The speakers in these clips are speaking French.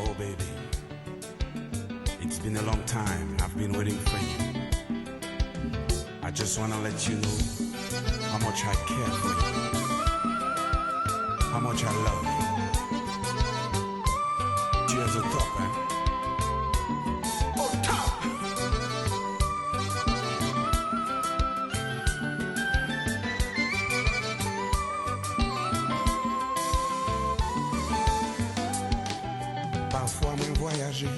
Oh baby, it's been a long time. I've been waiting for you. I just wanna let you know how much I care for you, how much I love you. Tu es au top, hein? Au top! Parfois, moi voyager,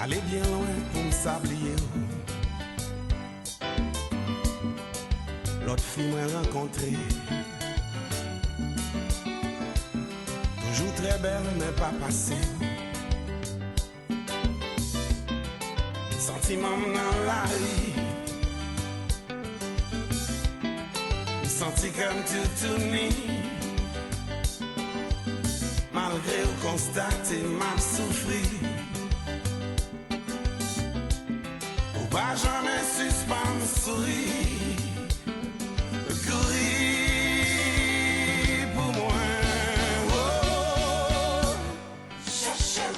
aller bien loin pour me sablier. L'autre fille m'a rencontré, toujours très belle mais pas passée. Sentiment dans la vie, senti comme tout tourné. Malgré au constater mal souffrir, ou pas jamais suspendre sourire. Courir pour moi, oh. Chercher,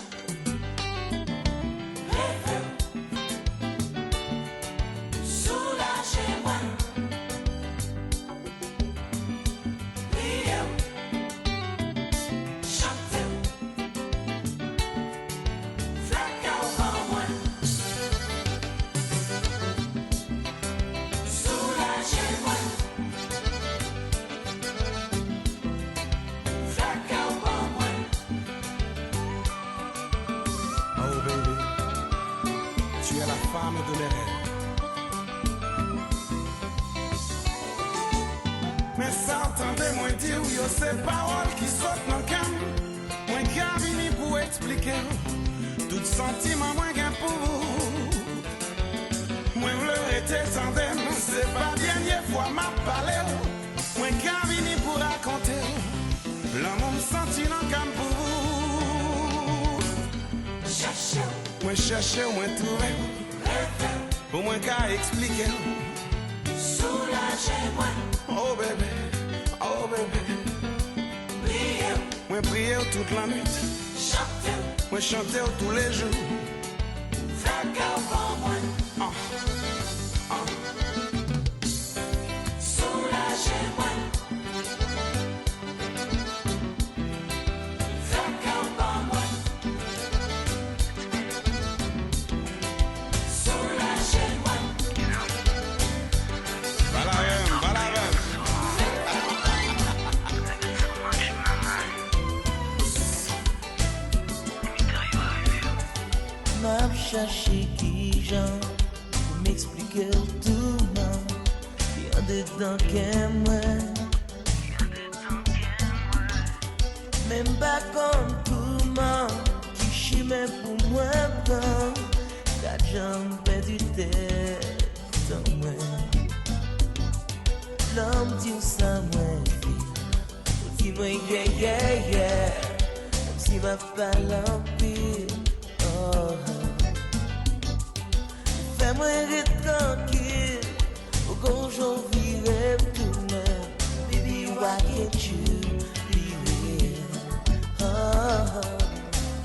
rêver, soulager-moi, prier, chanter, fracas pour moi, soulager-moi. Oh baby, tu es la femme de mes rêves. Mais ça entendez-moi dire, yo ces paroles qui sortent dans le cam. Moi qui a venu pour expliquer tout sentiment moi gain pour vous. Moi v'leur était tandem, c'est pas dernière fois m'a parlé. Moi qui a venu pour raconter l'amour me senti dans le cam pour vous. Chercher, Moi chercher, moi trouver, rêver, pour moi qu'à expliquer. soulager-moi, Oh bébé, oh bébé. prier, Moi prier toute la nuit, chanter, moi chanter tous les jours. fracas pour moi, Ah, ah. soulager-moi, fracas pour moi, soulager-moi. Balarem, balarem. M'a cherché qui j'en pour m'expliquer tout non. Y'a dedans qu'un moi. Même pas comme tout le monde qui chimait pour moi quand quatre jambes perdu tête dans moi. L'homme dit ça moi dit moi yeah comme si ma pas l'empire. Oh. Fais-moi être tranquille, au grand jour vivre tout le monde. Baby, why can't you be real? Oh.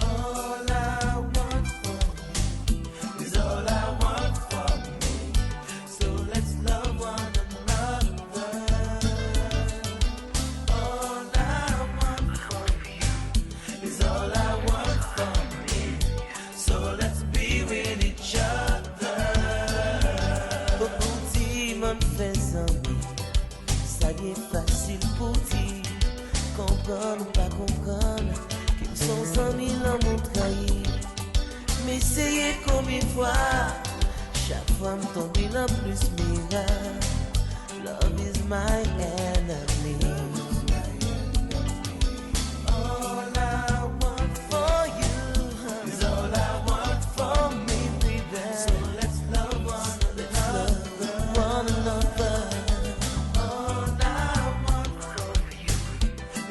All I want from you is all I want from me. So let's love one another. All I want from you is all I want from me. So let's be with each other. Beaucoup de m'en faisant, ça y est facile pour dire. Comprendre ou pas comprendre, qu'ils sont 100 000 ans m'ont trahi. Mais essayez combien de fois, chaque fois me tombe dans plus miracle. Love is my enemy. All I want for you is all I want for me, baby. So let's love one another. All I want for you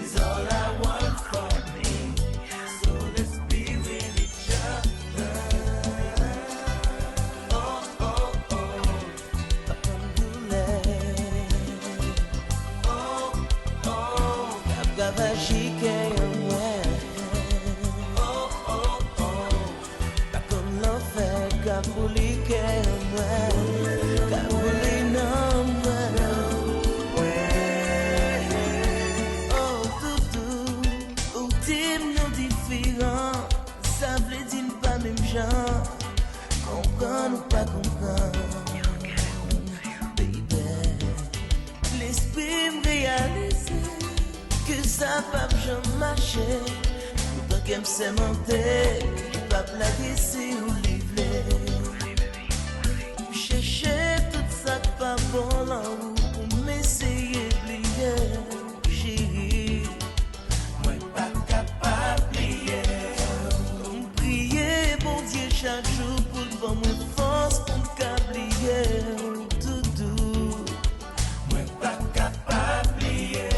is all I want for me. So let's be with each other. Oh, oh, oh. capable de marcher. Pourtant qu'elle me sait monter, pas plaguer si ou livrer. Chercher tout ça pas bon là où pour m'essayer plier. Chérie, moi pas capable plier. Prier bon Dieu chaque jour pour le bon moi force pour me cablier. Tout doux, moi pas capable plier.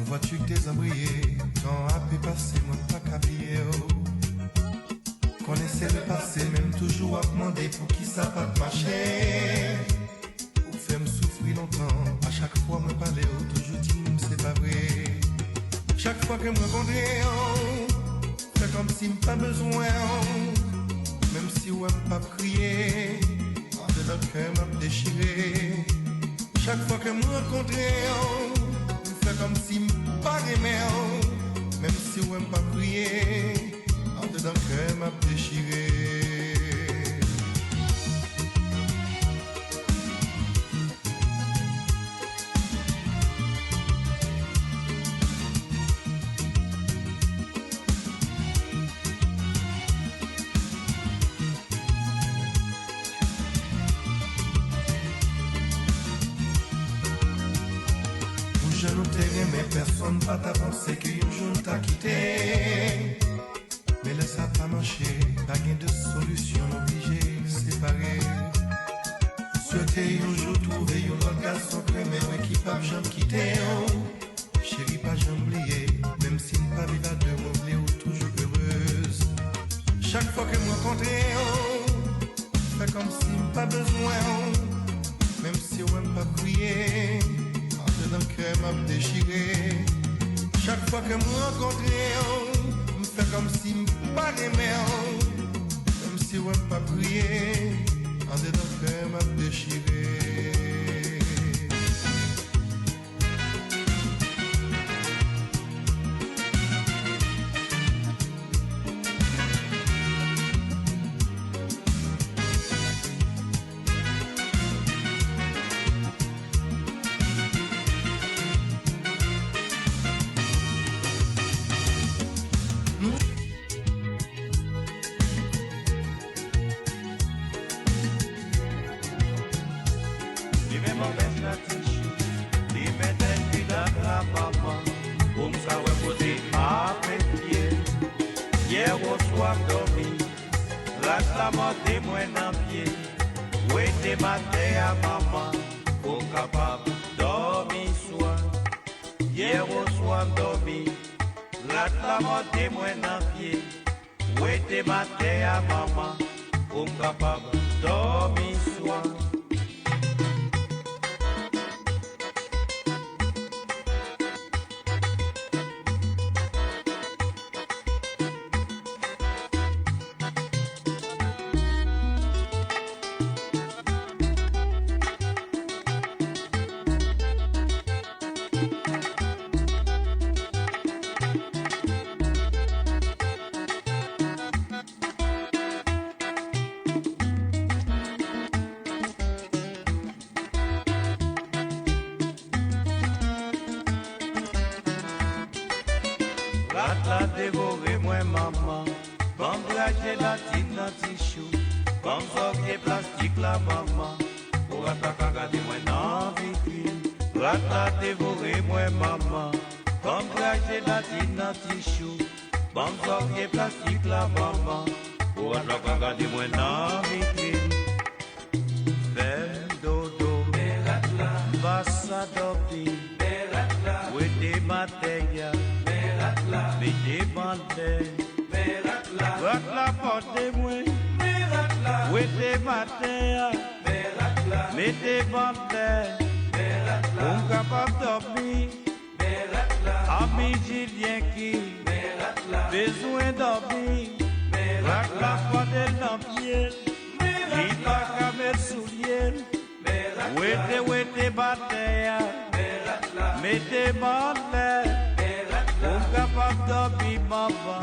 Vois-tu que t'es embrayé, quand a pu passer, moi pas qu'habillé. Connaissez le passé, même toujours à demander pour qui ça pas marcher. Ou faire me souffrir longtemps, à chaque fois me parler, toujours dit c'est pas vrai. Chaque fois que me rencontrer, fais comme si m'pas besoin. Même si ouais pas crier, en dedans le cœur m'a déchiré. Chaque fois que me rencontrer, fais comme si m'pas aimé, même si ouais pas crier, en dedans le cœur m'a déchiré. Je ne t'ai aimé, personne pas t'a pensé qu'un jour t'a quitté. Mais là ça pas marché, pas gain de solution, obligé séparé. Souhaiter un jour trouver un autre garçon que même qui pas jamais quitté. Chérie pas jamais oublié, même si pas vivre à deux, m'oublier ou toujours heureuse. Chaque fois que me rencontrer, fais comme si pas besoin, même si on n'aime pas crier. Dans le cœur m'a déchiré. Chaque fois que me rencontrer, me fait comme si m'pas aimé, même si ouais pas prier, en dedans le cœur m'a déchiré. Hier au soir dormi, la montée moins en pied. Où était ma terre à maman, pour capable dormir soir. Hier au soir dormi, la montée moins en pied. Où était ma terre à maman, pour capable dormir soir. La dévorer moi maman, comme la gélatine dans tichou, comme sortir plastique la maman, pour attaquer regarder moi dans vitrine. La dévorer moi maman, comme la gélatine dans tichou, comme sortir plastique la maman, pour attaquer regarder moi dans vitrine. Fais dodo, va s'adopter, où est ma terre? Mettez bandé, la porte de moi, où était ma terre, mettez bandé, on capable dormir, ami Julien qui, besoin dormir, la porte de l'empire, il va qu'à mettre sous l'hiel, Allez, où t'es batté, mettez balai, on capable d'obéir, maman,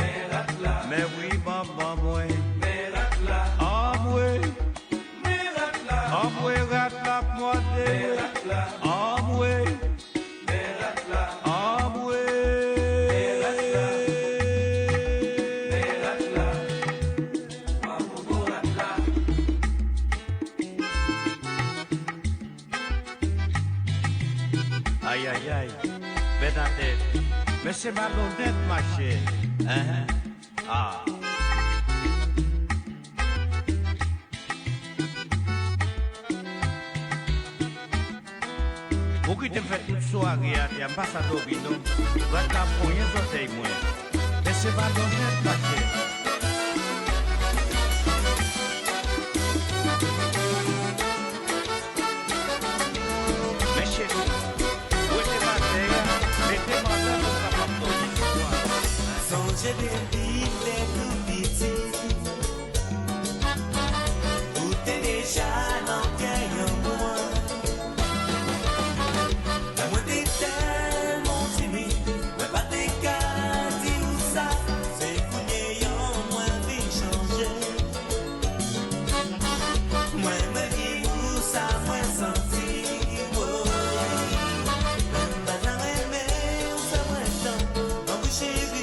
mais oui, maman, moi, ah, moi, ratla, moi, ah, moi, ah, moi. Aïe, aïe, aïe, Bernadette, mais c'est malhonnête, ma chère. Hein? Ah. Pour qui te fait toute soirée à l'ambassadeur Bino, va te la première sortie, moi. Mais c'est malhonnête, ma chère. Mais chérie, Songe depuis les tout petits, où t'es déjà dans quel moi. La moi t'es tellement timide, mais pas t'es qu'à dire ça. C'est qu'on est en moins vie changer. Moi me dis où ça, moi senti. Même pas la même, où ça moi tant. En bouche chérie.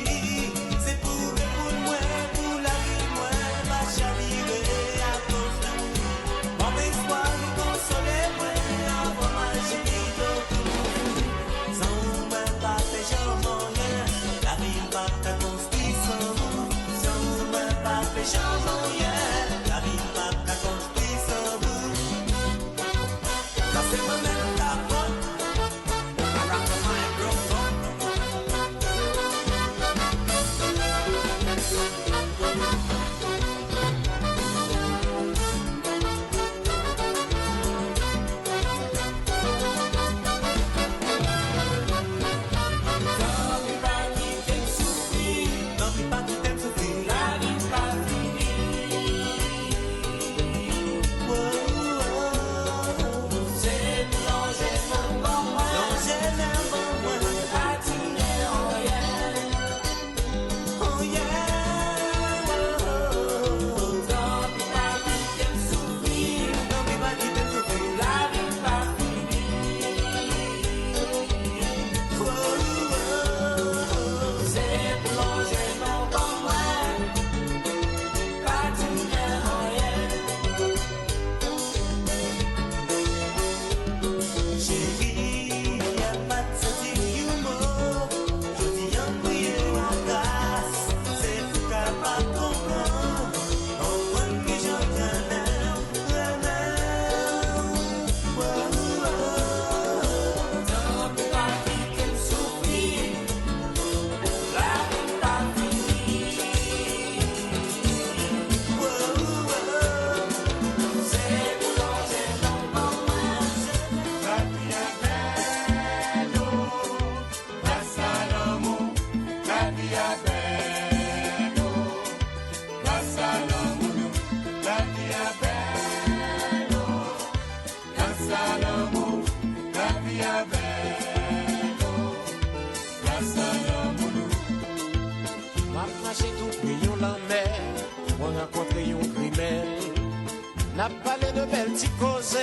N'a parlé de belles petites causes,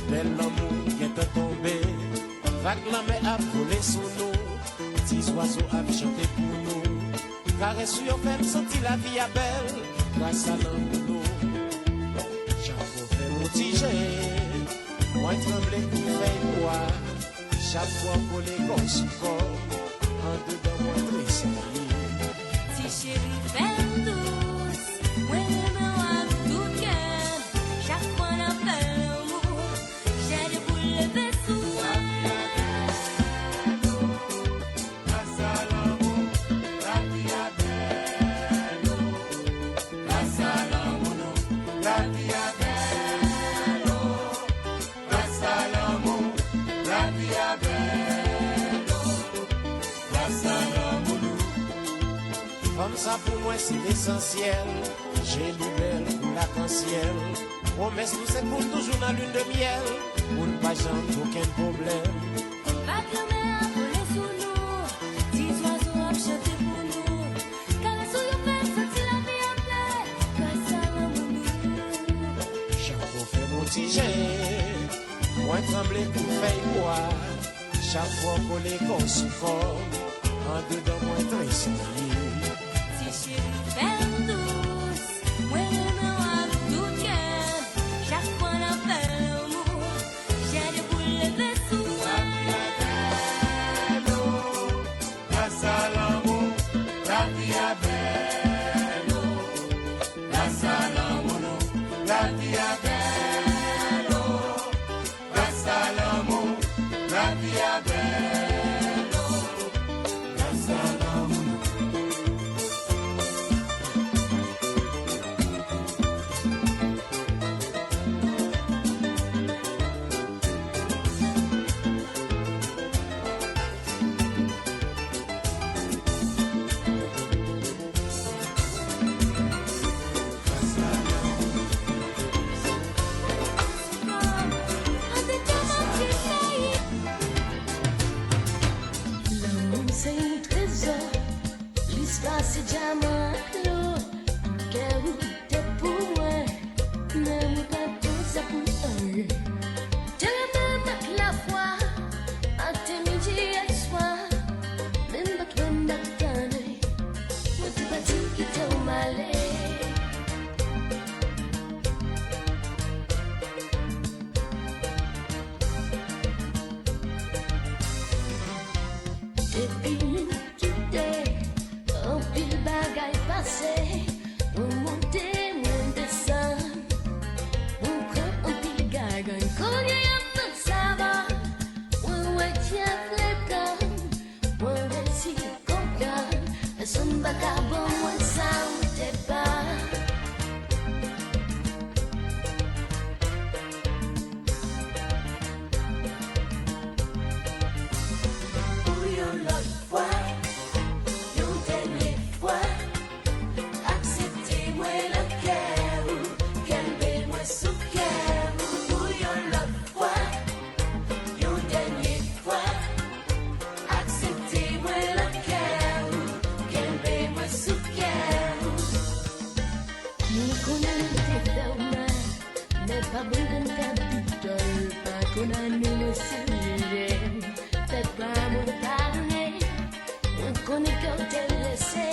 bel l'amour qui est tombé. Vague la mer a volé sous nous, petits oiseaux a chanté pour nous. Caresse sur fait sentir la vie à belle, grâce à l'amour. J'en fait motiger, moi tremblé pour faire quoi. Chaque fois pour les gosses corps, en dedans moi triste. Si chérie fait douce, ouais mais tout cœur, chaque fois on appelle l'amour, j'ai des boules de sous. Grâce à l'amour, la vie a belle. Grâce à l'amour, la vie a belle. Grâce à l'amour, la vie a belle. Grâce à l'amour. Comme ça pour moi c'est l'essentiel. J'ai lu belle pour l'arc-en-ciel. Promesse nous c'est pour toujours la lune de miel. pour ne pas jamais aucun problème. Vague la mer a volé sous nous, petits oiseaux a chanté pour nous. Caresse sous nos fesses, sentit la vie en plein, grâce à l'amour. Chaque fois fait mon petit jet, moi tremblé pour faire quoi. Chaque fois qu'on les consomme, en dedans moi triste. Si chérie, fais douce, moi l'aime à tout cœur. Chaque fois on fait l'amour, j'ai des boules de sous. Grâce à l'amour, la vie est belle. Grâce à l'amour, la vie est belle. Grâce à l'amour, la vie est belle. Grâce à l'amour. L'amour c'est un trésor, l'histoire c'est diamant l'eau. Cœur où t'es pour moi, n'aime pas tout ça pour eux. Je l'aime avec la foi, matin, midi et soir. Même pas toi m'attendais, moi t'es pas dit qu'il t'est au malais. Depuis nous quitter, en pile bagaille passé, on monte, on descend, on prend en pile gagne, quand il y a pas de savant, on retient fréquent, on réussit comprendre, personne va bon, moi ça on t'est pas. Pour une autre fois, une dernière fois, acceptez-moi le cœur, calmez-moi sous cœur. Pour une autre fois, une dernière fois, acceptez-moi le cœur, calmez-moi sous cœur. Nous connaissons tes fermes, mais pas bon de t'habiter, pas qu'on a nous sujet. Faites pas mon pardonner, on connaît quand t'es laissé,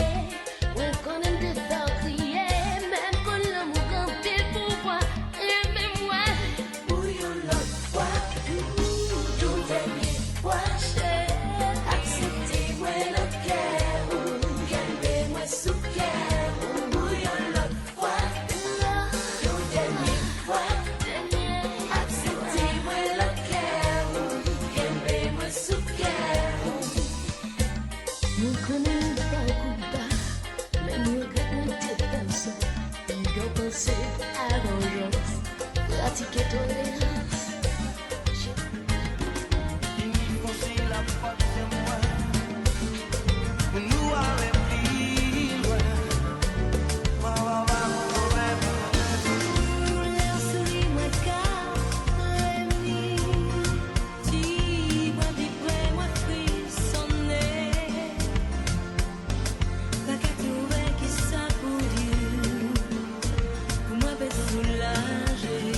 on connaît te faire crier, même quand l'amour quand t'es pour moi, aimez-moi. Pour une autre fois, une dernière fois, acceptez-moi le cœur, calmez-moi sous cœur. Pour une autre fois, une dernière fois, acceptez-moi le cœur, calmez-moi sous cœur. Nous connaissons pas le coup de bas, mais nous regrettons tes pensées, il faut penser à vengeance, pratiquer tolérance. Aussi la faute c'est moi. Nous allons plus loin. Laisse-moi calmer, dis-moi vibrer, moi frissonner. Pas qu'à trouver qui ça pour Dieu, pour moi peut soulager.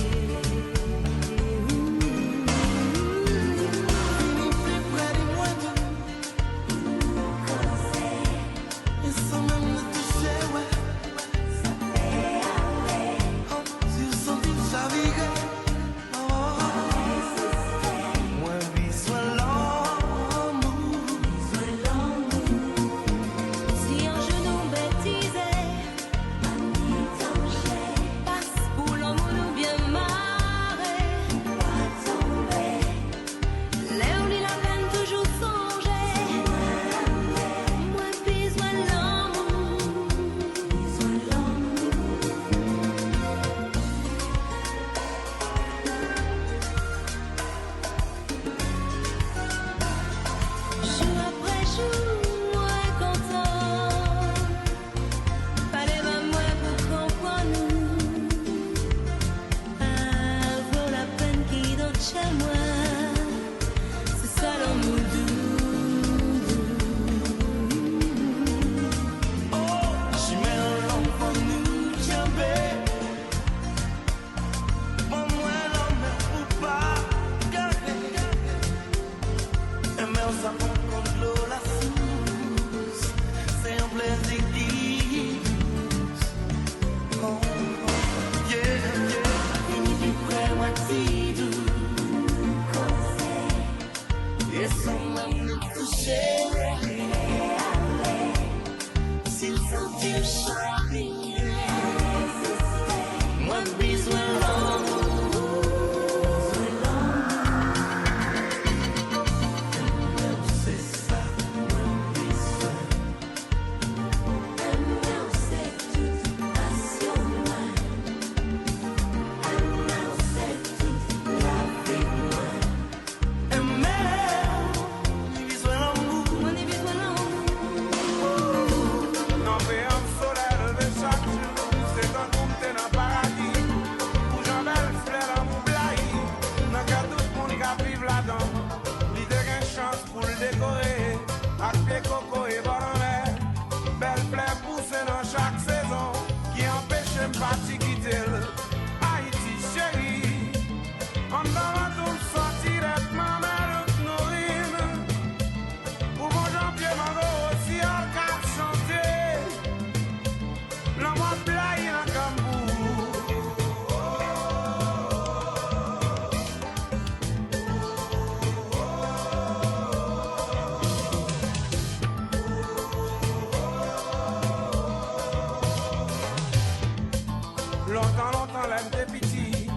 Longtemps, longtemps, l'aime des petits.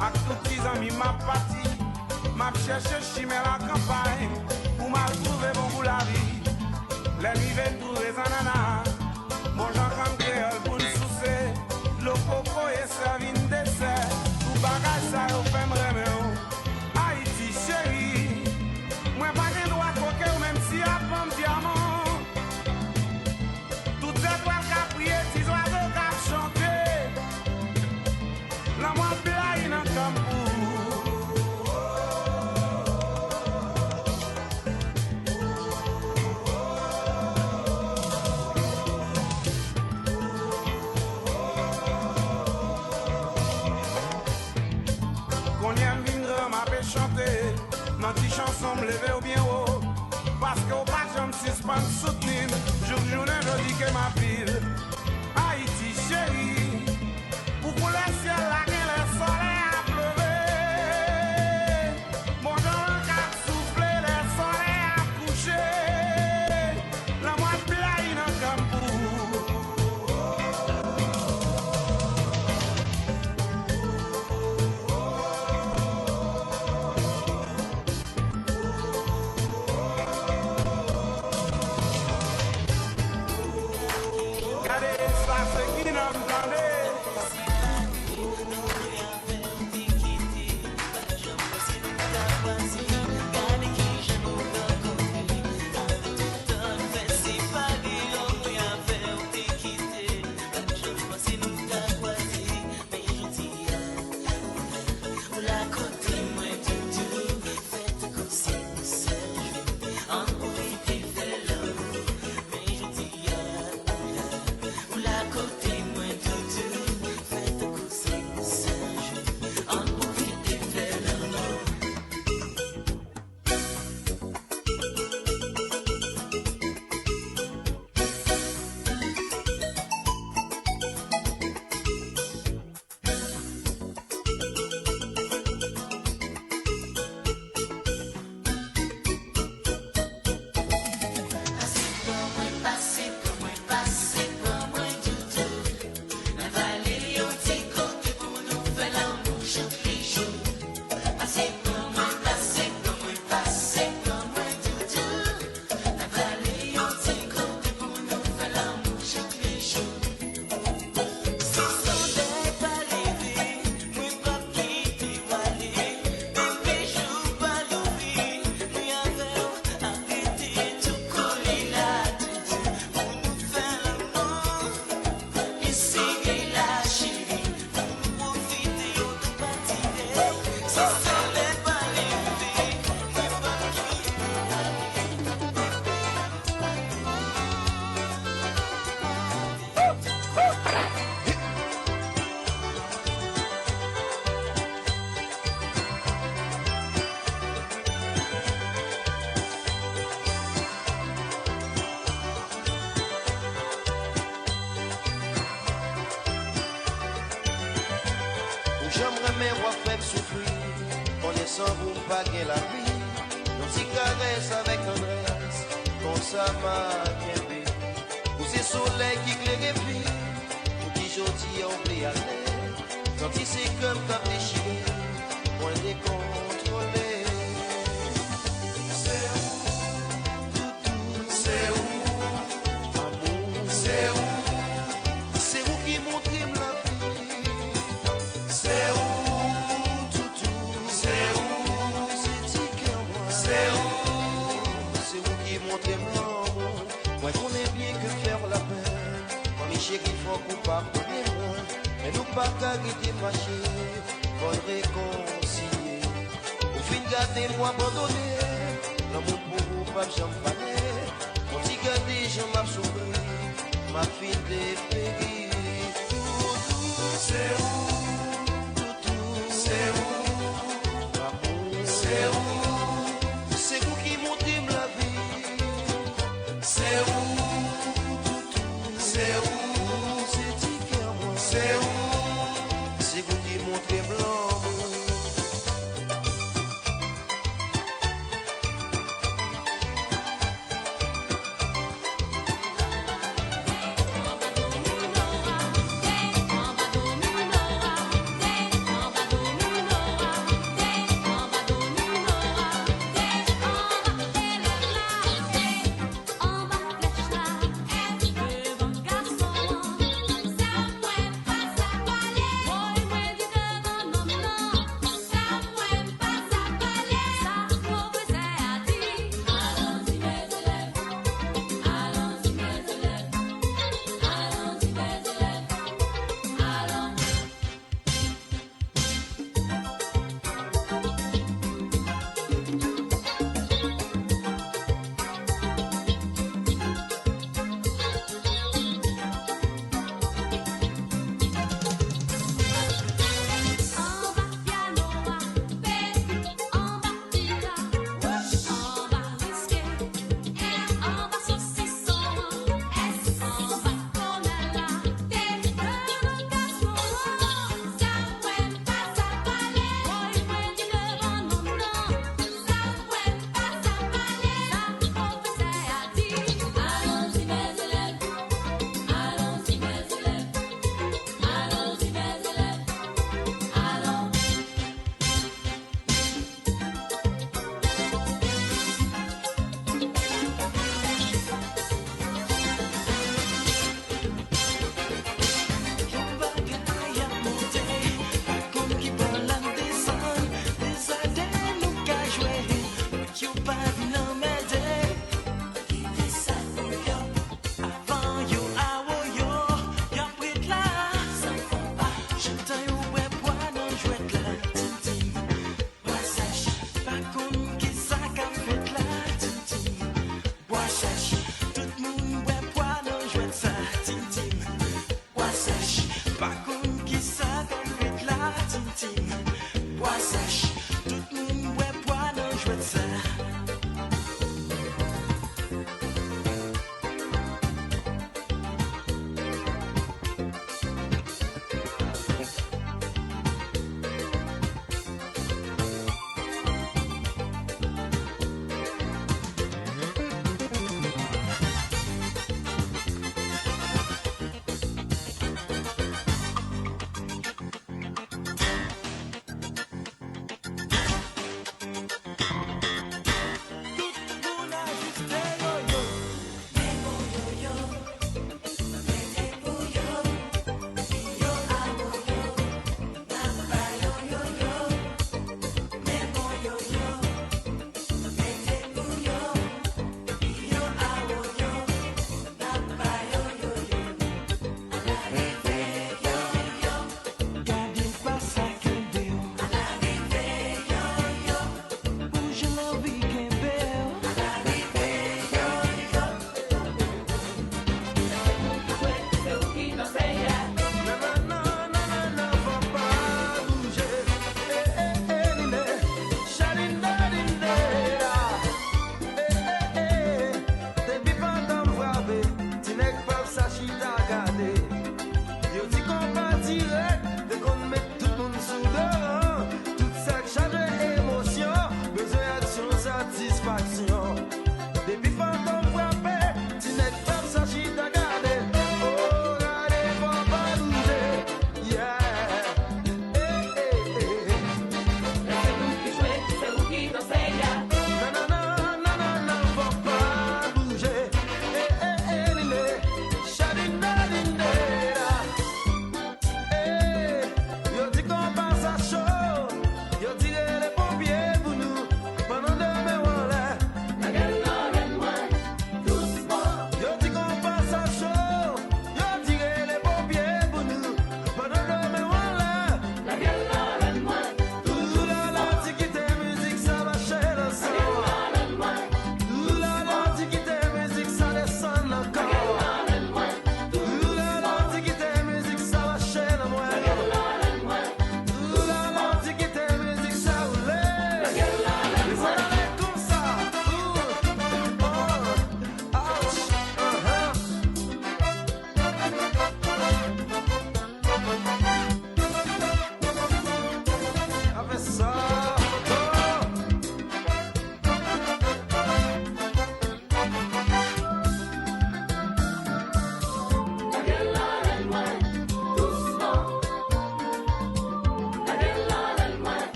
Ak tout petits amis m'a parti. M'a cherché chimère la campagne. Pour m'a trouvé bon pour la vie. Les rives tout les ananas. Mon Jean comme créole pour nous soucer. Le coco est servi une dessert. Tout bagage ça au fait me remettre. Haïti chérie. Moi pas qu'un droit coquet ou même si à pomme diamant. Toutes ces toiles qu'a prié, petits oiseaux qu'a chanté. La moi blague dans Campou. Qu'on y a viendra m'a fait chanter. Dans tes chansons me lever au bien haut. Parce qu'au pas je me suspends soutenir. Journée je dis que ma ville. Haïti chérie. Pour le ciel là que le soleil a pleuvé. Mon Jean a soufflé, le soleil a couché. La moi blague dans Campou. Regardez ça, c'est qui n'a pas J'aimerais mes rois faire souffrir, connaissant vous pas qu'elle la vie. Nos petits caresses avec tendresse, comme ça m'a bien. Pour ces soleils qui clairent vie, pour qui j'oti en blé à l'air. Quand il c'est comme t'as déchiré, point décontrôlé. C'est où, toutou, c'est où, amour, c'est où qui montre la vie. C'est où, toutou, c'est où, c'est ticket moi. C'est où qui montre l'amour. Moi je connais bien que faire la peine. Moi mes chéris faut qu'on pardonne moi. Mais nous pas qu'arrêter ma chérie, faut réconcilier. Au fin gardez-moi abandonné, l'amour pour vous pas champagne. Mon petit gardé je m'a sauvé, ma fille dépérie. C'est où, toutou, c'est où, l'amour, c'est où qui montre la vie. C'est où, toutou, c'est où, c'est ticket moi. C'est où qui montre blanc. Abandonne-nous,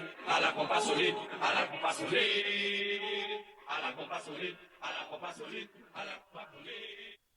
solide, à la compas solide, à la compas solide, à la compas solide, à la compas solide, à la compas solide.